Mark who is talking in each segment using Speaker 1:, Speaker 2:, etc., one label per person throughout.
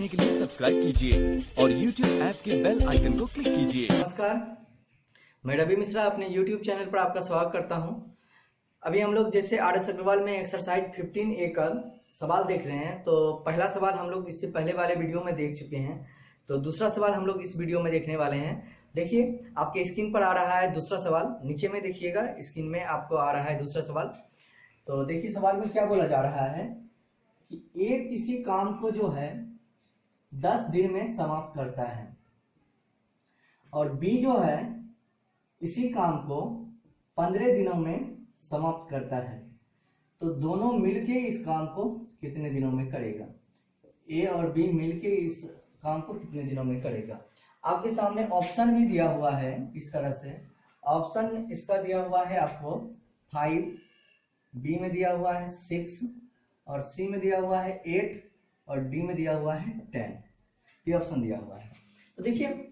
Speaker 1: रहने के लिए सब्सक्राइब कीजिए और YouTube ऐप के बेल आइकन को क्लिक कीजिए।
Speaker 2: नमस्कार, मैं रवि मिश्रा अपने YouTube चैनल पर आपका स्वागत करता हूं। अभी हम लोग जैसे RS अग्रवाल में एक्सरसाइज 15A का सवाल देख रहे हैं, तो पहला सवाल हम लोग इससे पहले वाले वीडियो में देख चुके हैं, तो दूसरा सवाल हम लोग इस वीडियो में देखने वाले हैं। देखिए आपके स्क्रीन पर आ रहा है दूसरा सवाल, नीचे में देखिएगा स्क्रीन में आपको आ रहा है दूसरा सवाल। तो देखिए सवाल में क्या बोला जा रहा है कि ए किसी काम को जो है 10 दिन में समाप्त करता है और बी जो है इसी काम को 15 दिनों में समाप्त करता है, तो दोनों मिलके इस काम को कितने दिनों में करेगा? ए और बी मिलके इस काम को कितने दिनों में करेगा? आपके सामने ऑप्शन भी दिया हुआ है इस तरह से। ऑप्शन इसका दिया हुआ है आपको 5, बी में दिया हुआ है 6 और सी में दिया हुआ है 8 और डी में दिया हुआ है 10। ये ऑप्शन दिया हुआ है। तो देखिए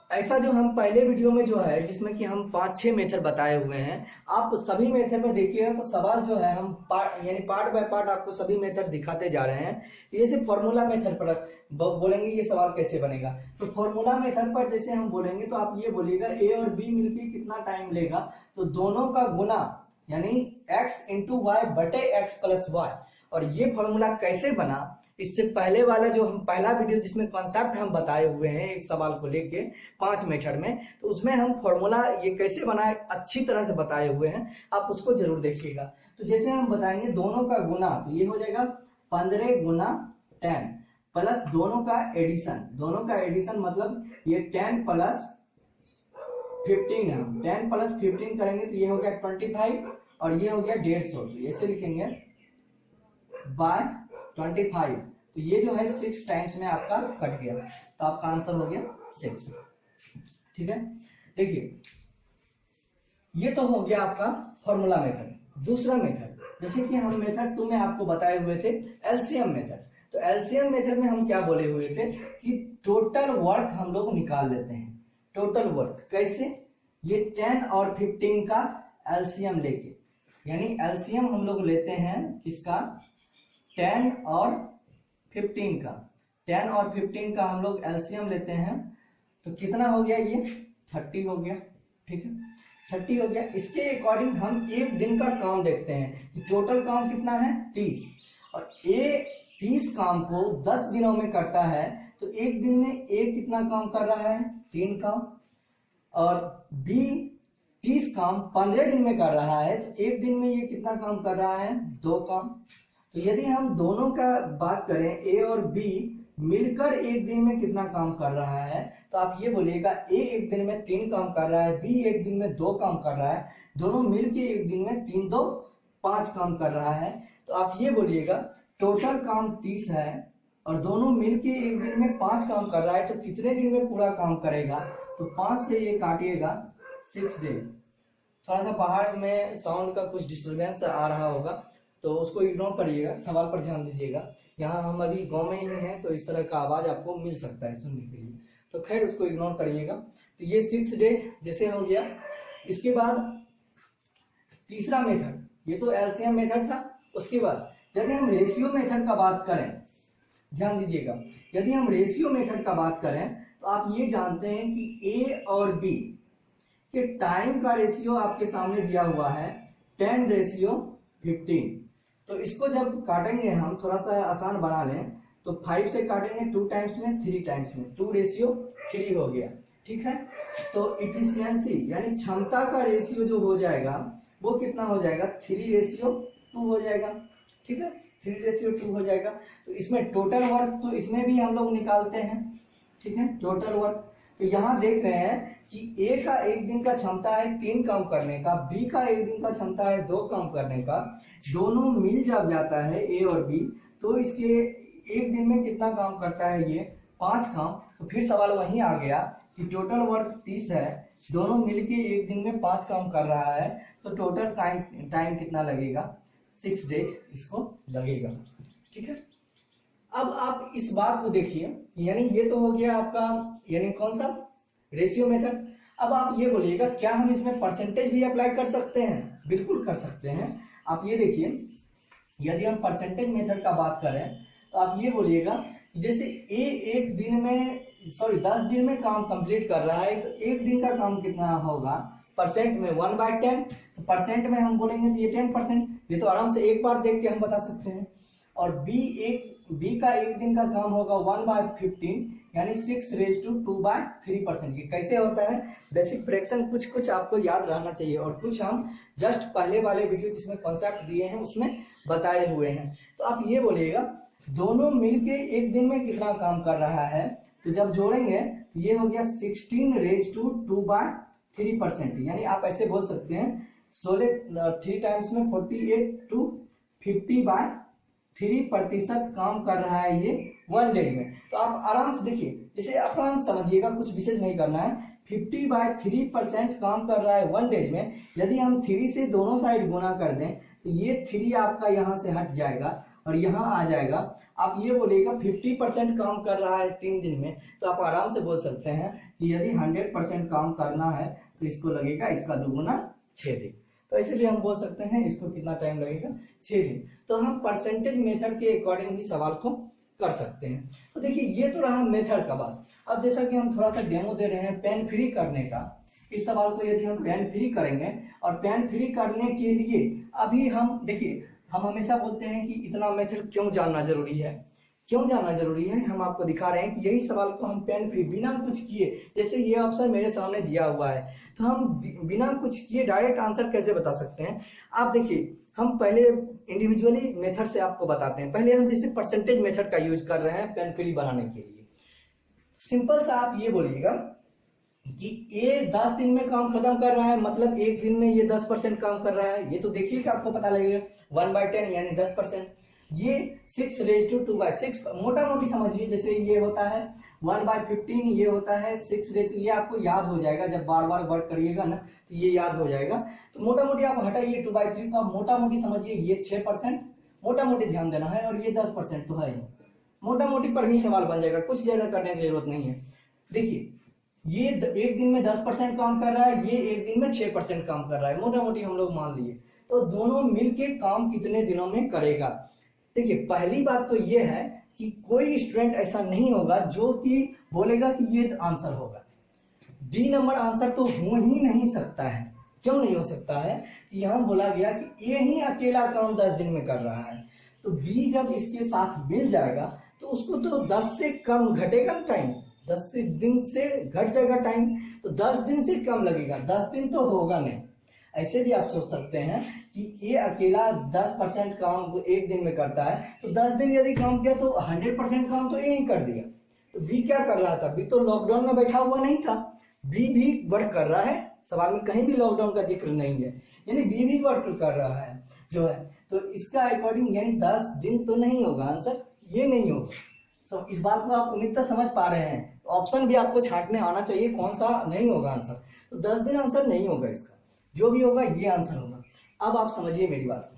Speaker 2: ऐसा जो हम पहले वीडियो में जो है जिसमें कि हम 5-6 मेथड बताए हुए हैं, आप सभी मेथड में देखिएगा तो सवाल जो है हम पार्ट बाय पार्ट आपको सभी मेथड दिखाते जा रहे हैं। जैसे फॉर्मूला मेथड पर बोलेंगे ये सवाल कैसे बनेगा, तो फॉर्मूला मेथड पर जैसे हम बोलेंगे तो आप ये बोलिएगा ए और बी मिलके कितना टाइम लेगा, तो दोनों का गुना यानी x इंटू वाई बटे x प्लस वाई। और ये फॉर्मूला कैसे बना, इससे पहले वाला जो हम पहला वीडियो जिसमें कॉन्सेप्ट हम बताए हुए हैं एक सवाल को लेके 5 मेथड में, तो उसमें हम फॉर्मूला ये कैसे बनाए अच्छी तरह से बताए हुए हैं, आप उसको जरूर देखिएगा। तो जैसे हम बताएंगे दोनों का गुना, तो ये हो जाएगा 15 गुना 10 प्लस दोनों का एडिशन। दोनों का एडिशन मतलब ये 10 प्लस 15 है, 10 प्लस 15 करेंगे तो ये हो गया 25 और ये हो गया 150। तो ऐसे लिखेंगे बाय 25, तो ये जो है 6 टाइम्स में आपका कट गया, तो आपका आंसर हो गया 6। ठीक है, देखिए ये तो हो गया आपका फॉर्मूला मेथड। दूसरा मेथड जैसे कि हम मेथड 2 में आपको बताए हुए थे एलसीएम मेथड। तो एलसीएम मेथड में हम क्या बोले हुए थे कि टोटल वर्क हम लोग निकाल लेते हैं। टोटल वर्क कैसे? ये 10 और 15 का एलसीएम लेके, यानी एलसीएम हम लोग लेते हैं किसका? 10 और 15 का। 10 और 15 का हम लोग एलसीएम लेते हैं, तो कितना हो गया? ये 30 हो गया। ठीक है, 30 हो गया। इसके अकॉर्डिंग हम एक दिन का काम देखते हैं कि टोटल काम कितना है 30, और ए 30 काम को 10 दिनों में करता है, तो एक दिन में ए कितना काम कर रहा है? 3 काम। और बी 30 काम 15 दिन में कर रहा है, तो एक दिन में ये कितना काम कर रहा है? 2 काम। तो यदि हम दोनों का बात करें ए और बी मिलकर एक दिन में कितना काम कर रहा है, तो आप ये बोलिएगा ए एक दिन में 3 काम कर रहा है, बी एक दिन में 2 काम कर रहा है, दोनों मिलके एक दिन में 3 2 5 काम कर रहा है। तो आप ये बोलिएगा टोटल काम 30 है और दोनों मिलके एक दिन में 5 काम कर रहा है, तो कितने दिन में पूरा काम करेगा? तो 5 से ये काटिएगा 6 डे। थोड़ा सा बाहर में साउंड का कुछ डिस्टर्बेंस आ रहा होगा, तो उसको इग्नोर करिएगा, सवाल पर ध्यान दीजिएगा। यहाँ हम अभी गांव में ही हैं, तो इस तरह का आवाज आपको मिल सकता है सुनने के लिए, तो खैर उसको इग्नोर करिएगा। तो ये 6 डेज जैसे हो गया। इसके बाद तीसरा मेथड, ये तो एलसीएम मेथड था। उसके बाद यदि हम रेशियो मेथड का बात करें, ध्यान दीजिएगा, यदि हम रेशियो मेथड का बात करें तो आप ये जानते हैं कि ए और बी के टाइम का रेशियो आपके सामने दिया हुआ है 10:15। तो इसको जब काटेंगे हम, थोड़ा सा आसान बना लें, तो 5 से काटेंगे 2 टाइम्स में 3 टाइम्स में, 2:3 हो गया। ठीक है, तो इफिशियंसी यानी क्षमता का रेशियो जो हो जाएगा वो कितना हो जाएगा? 3:2 हो जाएगा। ठीक है, 3:2 हो जाएगा। तो इसमें टोटल वर्क तो इसमें भी हम लोग निकालते हैं। ठीक है, टोटल वर्क तो यहाँ देख रहे हैं कि ए का एक दिन का क्षमता है 3 काम करने का, बी का एक दिन का क्षमता है 2 काम करने का, दोनों मिल जब जाता है ए और बी, तो इसके एक दिन में कितना काम करता है? ये 5 काम। तो फिर सवाल वहीं आ गया कि टोटल वर्क 30 है, दोनों मिलके एक दिन में 5 काम कर रहा है, तो टोटल टाइम कितना लगेगा? 6 डेज इसको लगेगा। ठीक है, अब आप इस बात को देखिए, यानी ये तो हो गया आपका यानी कौन सा? Ratio method. अब आप ये बोलिएगा क्या हम इसमें परसेंटेज भी अप्लाई कर सकते हैं? बिल्कुल कर सकते हैं। आप ये देखिए, यदि हम परसेंटेज मेथड का बात करें तो आप ये बोलिएगा जैसे ए एक दिन में 10 दिन में काम कंप्लीट कर रहा है, तो एक दिन का काम कितना होगा परसेंट में 1/10, तो परसेंट में हम बोलेंगे तो ये 10%। ये तो आराम से एक बार देख के हम बता सकते हैं। और बी का एक दिन का काम होगा 1/15 यानी 6⁻²/3%। ये कैसे होता है, बेसिक फ्रैक्शन कुछ आपको याद रहना चाहिए, और कुछ हम जस्ट पहले वाले वीडियो जिसमें कॉन्सेप्ट दिए हैं उसमें बताए हुए हैं। तो आप ये बोलिएगा दोनों मिलके एक दिन में कितना काम कर रहा है, तो जब जोड़ेंगे तो ये हो गया 16⁻²/3%। यानी आप ऐसे बोल सकते हैं 3 टाइम्स में 48 to 50/3% काम कर रहा है ये 1 डे में। तो आप आराम से देखिए, जैसे अपना समझिएगा, कुछ विशेष नहीं करना है। 50/3% काम कर रहा है 1 डेज में। यदि हम 3 से दोनों साइड गुना कर दें तो ये 3 आपका यहाँ से हट जाएगा और यहाँ आ जाएगा। आप ये बोलिएगा 50% काम कर रहा है 3 दिन में, तो आप आराम से बोल सकते हैं कि यदि 100% काम करना है तो इसको लगेगा इसका दुगुना 6 दिन। तो ऐसे भी हम बोल सकते हैं इसको कितना टाइम लगेगा 6 दिन। तो हम परसेंटेज मेथड के अकॉर्डिंग भी सवाल को कर सकते हैं। तो देखिए ये तो रहा मेथड का बात। अब जैसा कि हम थोड़ा सा डेमो दे रहे हैं पेन फ्री करने का, इस सवाल को यदि हम पेन फ्री करेंगे, और पेन फ्री करने के लिए अभी हम देखिए, हम हमेशा बोलते हैं कि इतना मेथड क्यों जानना जरूरी है, क्यों जानना जरूरी है। हम आपको दिखा रहे हैं कि यही सवाल को हम पेन फ्री बिना कुछ किए, जैसे ये ऑप्शन मेरे सामने दिया हुआ है, तो हम बिना कुछ किए डायरेक्ट आंसर कैसे बता सकते हैं। आप देखिए, हम पहले इंडिविजुअली मेथड से आपको बताते हैं। पहले हम जैसे परसेंटेज मेथड का यूज कर रहे हैं पेन फ्री बनाने के लिए। सिंपल सा आप ये बोलिएगा कि ये 10 दिन में काम खत्म कर रहा है, मतलब एक दिन में ये 10% काम कर रहा है। ये तो देखिएगा आपको पता लगेगा 1/10 यानी 10%। ये 6⁻²/6 मोटा मोटी समझिए, जैसे ये होता है 1/15, ये होता है 6 ये आपको याद हो जाएगा जब बार बार वर्क करिएगा ना, तो ये याद हो जाएगा। तो मोटा मोटी आप हटाइए 2/3 को, आप मोटा मोटी समझिए ये 6%, मोटा मोटी ध्यान देना है, और ये 10% तो है ही। मोटा मोटी पर ही सवाल बन जाएगा, कुछ ज्यादा करने की जरूरत नहीं है। देखिए ये एक दिन में 10% काम कर रहा है, ये एक दिन में 6% काम कर रहा है, मोटा मोटी हम लोग मान लिए। तो दोनों मिलके काम कितने दिनों में करेगा। देखिए पहली बात तो ये है कि कोई स्टूडेंट ऐसा नहीं होगा जो कि बोलेगा कि ये आंसर होगा। डी नंबर आंसर तो हो ही नहीं सकता है। क्यों नहीं हो सकता है कि यहाँ बोला गया कि ए ही अकेला काम 10 दिन में कर रहा है, तो बी जब इसके साथ मिल जाएगा तो उसको तो 10 से कम घटेगा टाइम, 10 दिन से घट जाएगा टाइम, तो 10 दिन से कम लगेगा, 10 दिन तो होगा नहीं। ऐसे भी आप सोच सकते हैं कि ये अकेला 10% काम एक दिन में करता है, तो 10 दिन यदि काम किया तो 100% काम तो ये ही कर दिया। तो बी क्या कर रहा था, बी तो लॉकडाउन में बैठा हुआ नहीं था, बी भी वर्क कर रहा है। सवाल में कहीं भी लॉकडाउन का जिक्र नहीं है, यानी बी भी वर्क कर रहा है जो है। तो इसका अकॉर्डिंग यानी 10 दिन तो नहीं होगा आंसर, ये नहीं होगा। तो इस बात को आप उम्मीद समझ पा रहे हैं। ऑप्शन भी आपको छांटने आना चाहिए कौन सा नहीं होगा आंसर। तो 10 दिन आंसर नहीं होगा इसका, जो भी होगा ये आंसर होगा। अब आप समझिए मेरी बात को।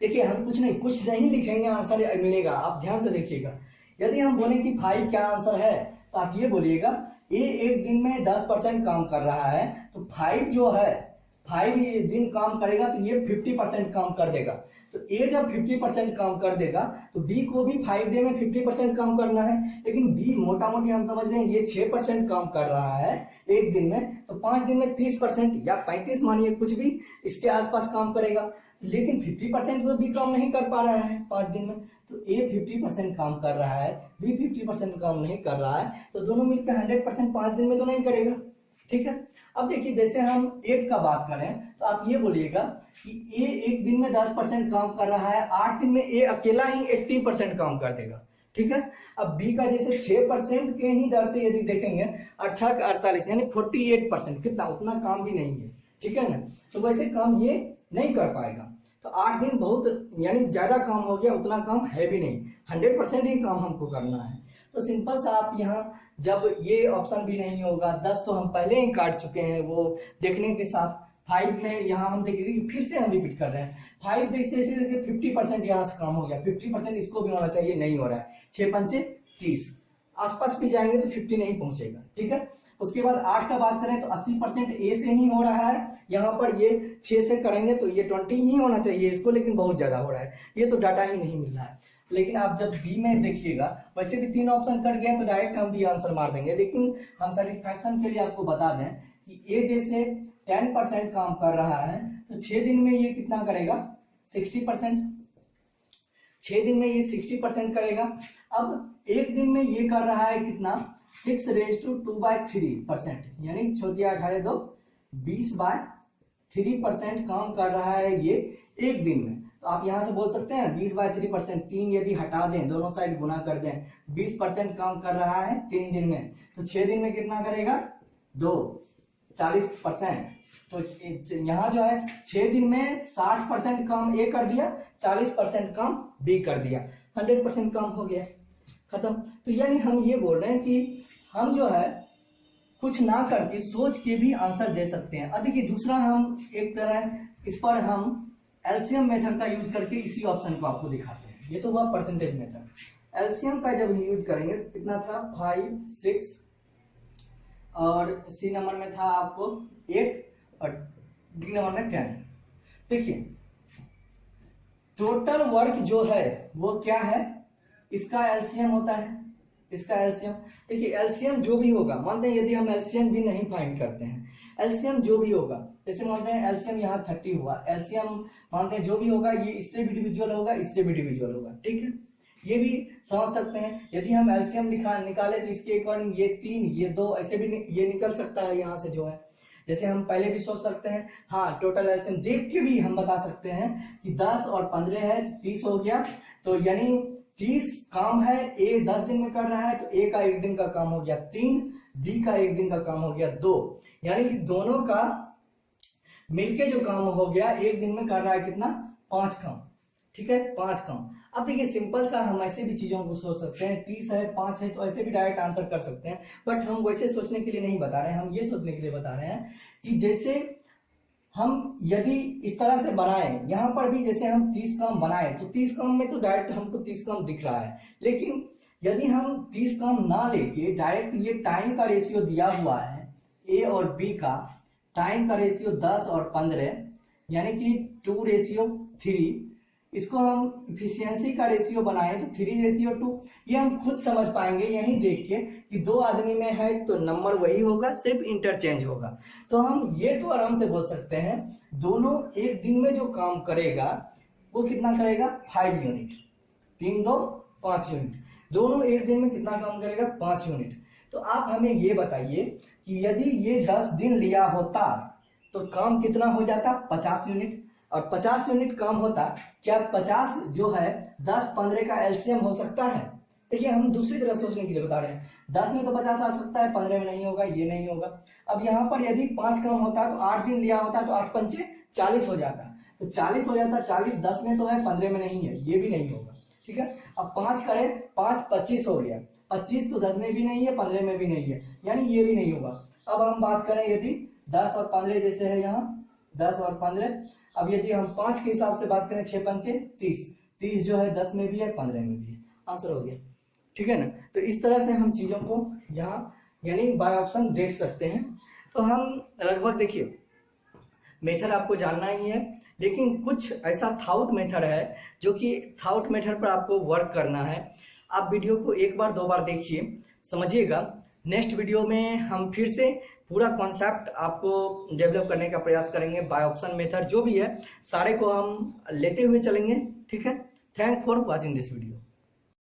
Speaker 2: देखिए हम कुछ नहीं लिखेंगे, आंसर मिलेगा। आप ध्यान से देखिएगा। यदि हम बोले कि 5 क्या आंसर है, तो आप ये बोलिएगा ए एक दिन में 10% काम कर रहा है, तो 5 जो है 5 दिन काम करेगा तो ये 50% काम कर देगा। तो ए जब 50% काम कर देगा तो बी को भी 5 डे में 50% काम करना है। लेकिन बी मोटा मोटी हम समझ रहे हैं ये 6% काम कर रहा है एक दिन में, तो 5 दिन में 30% या 35 मानिए, कुछ भी इसके आसपास काम करेगा। लेकिन 50% तो बी काम नहीं कर पा रहा है 5 दिन में, तो ए 50% काम कर रहा है, बी 50% काम नहीं कर रहा है, तो दोनों मिलकर 100% 5 दिन में तो नहीं करेगा। ठीक है। अब देखिए जैसे हम 8 का बात करें तो आप ये बोलिएगा कि ए एक दिन में 10% काम कर रहा है, 8 दिन में ए अकेला ही 80% काम कर देगा। ठीक है। अब बी का जैसे 6% के ही दर से यदि देखेंगे 8 का 48 यानी 48%, कितना उतना काम भी नहीं है। ठीक है ना। तो वैसे काम ये नहीं कर पाएगा। तो 8 दिन बहुत यानी ज्यादा काम हो गया, उतना काम है भी नहीं, 100% ही काम हमको करना है। तो सिंपल सा आप यहाँ जब ये ऑप्शन भी नहीं होगा, 10 तो हम पहले ही काट चुके हैं वो देखने के साथ। 5 में यहाँ हम देखिए फिर से हम रिपीट कर रहे हैं। 5 देखते 50% यहाँ से काम हो गया, 50% इसको भी होना चाहिए, नहीं हो रहा है। 6 पंचे 30, आसपास भी जाएंगे तो 50 नहीं पहुंचेगा। ठीक है। उसके बाद 8 का बात करें तो 80% ए से ही हो रहा है, यहाँ पर ये 6 से करेंगे तो ये 20 ही होना चाहिए इसको, लेकिन बहुत ज्यादा हो रहा है, ये तो डाटा ही नहीं मिल रहा है। लेकिन आप जब बी में देखिएगा वैसे भी 3 ऑप्शन कट गया तो डायरेक्ट हम बी आंसर मार देंगे, लेकिन हम सेटिस्फैक्शन के लिए आपको बता दें कि ए जैसे 10% काम कर रहा है तो 6 दिन में ये कितना करेगा 60%। 6 दिन में ये 60% करेगा। अब एक दिन में ये कर रहा है कितना 6⁻²/3%, यानी छोटिया 18 2 20/3% काम कर रहा है ये एक दिन में। तो आप यहां से बोल सकते हैं 20/3%, 3 यदि हटा दें दोनों साइड गुना कर दें 20% काम कर रहा है 3 दिन में, तो 6 दिन में कितना करेगा 2 40%। तो यहाँ जो है 6 दिन में 60% काम ए कर दिया, 40% काम बी कर दिया, 100% काम हो गया, खत्म। तो यानी हम ये बोल रहे हैं कि हम जो है कुछ ना करके सोच के भी आंसर दे सकते हैं। अब देखिए दूसरा हम एक तरह इस पर हम एलसीएम मेथड का यूज करके इसी ऑप्शन को आपको दिखाते हैं। ये तो हुआ परसेंटेज मेथड। एलसीएम का जब यूज करेंगे तो कितना था 5 6 और सी नंबर में था आपको 8 और डी नंबर में 10। देखिए टोटल वर्क जो है वो क्या है, इसका एलसीएम होता है, इसका एलसीएम। देखिए एलसीएम जो भी होगा, मानते हैं यदि हम एलसीएम भी नहीं फाइंड करते हैं, एलसीएम जो भी होगा, जैसे मानते हैं एलसीएम यहाँ 30 हुआ, एलसीएम मानते हैं जो भी होगा ये इससे भी डिविजुअल होगा, इससे भी डिविजुअल होगा, ठीक है। ये भी समझ सकते हैं, यदि हम एलसीएम निकाले तो इसके अकॉर्डिंग ये 3 ये 2 ऐसे भी ये निकल सकता है यहाँ से जो है। जैसे हम पहले भी सोच सकते हैं, हाँ टोटल एलसीएम देख के भी हम बता सकते हैं कि 10 और 15 है 30 हो गया, तो यानी 30 काम है, ए 10 दिन में कर रहा है तो ए का 1 दिन का काम हो गया 3, बी का 1 दिन का काम हो गया 2, यानी कि दोनों का मिलके जो काम हो गया 1 दिन में कर रहा है कितना 5 काम, ठीक है 5 काम। अब देखिए सिंपल सा हम ऐसे भी चीजों को सोच सकते हैं, 30 है 5 है तो ऐसे भी डायरेक्ट आंसर कर सकते हैं, बट हम वैसे सोचने के लिए नहीं बता रहे हैं, हम ये सोचने के लिए बता रहे हैं कि जैसे हम यदि इस तरह से बनाएं, यहाँ पर भी जैसे हम 30 काम बनाए तो 30 काम में तो डायरेक्ट हमको 30 काम दिख रहा है, लेकिन यदि हम 30 काम ना लेके डायरेक्ट ये टाइम का रेशियो दिया हुआ है ए और बी का, टाइम का रेशियो 10 और 15 यानी कि 2:3, इसको हम इफिशियंसी का रेशियो बनाए तो 3:2, ये हम खुद समझ पाएंगे यहीं देख के कि 2 आदमी में है तो नंबर वही होगा, सिर्फ इंटरचेंज होगा। तो हम ये तो आराम से बोल सकते हैं दोनों एक दिन में जो काम करेगा वो कितना करेगा 5 यूनिट, 3 2 5 यूनिट, दोनों एक दिन में कितना काम करेगा 5 यूनिट। तो आप हमें ये बताइए कि यदि ये 10 दिन लिया होता तो काम कितना हो जाता 50 यूनिट, और 50 यूनिट काम होता, क्या 50 जो है 10 15 का एलसीएम हो सकता है? देखिए हम दूसरी तरह सोचने के लिए बता रहे हैं, 10 में तो 50 आ सकता है, 15 में नहीं होगा, ये नहीं होगा। अब यहाँ पर यदि 5 काम होता तो 8 दिन लिया होता तो 8 पंचे 40 हो जाता, तो 40 हो जाता, 40 10 में तो है 15 में नहीं है, ये भी नहीं होगा, ठीक है। अब 5 करें 5 25 हो गया, 25 तो 10 में भी नहीं है 15 में भी नहीं है, यानी ये भी नहीं होगा। अब हम बात करें यदि 10 और 15 जैसे है यहाँ 10 और 15, अब यदि हम 5 के हिसाब से बात करें 6 पंचे 30, 30 जो है 10 में भी है 15 में भी है, आंसर हो गया, ठीक है ना। तो इस तरह से हम चीजों को यहाँ यानी बाय ऑप्शन देख सकते हैं। तो हम लगभग देखिए मेथड आपको जानना ही है, लेकिन कुछ ऐसा थाउट मेथड है जो कि थाउट मेथड पर आपको वर्क करना है। आप वीडियो को 1 बार 2 बार देखिए, समझिएगा। नेक्स्ट वीडियो में हम फिर से पूरा कॉन्सेप्ट आपको डेवलप करने का प्रयास करेंगे। बाय ऑप्शन मेथड जो भी है सारे को हम लेते हुए चलेंगे, ठीक है। Thank for watching this video.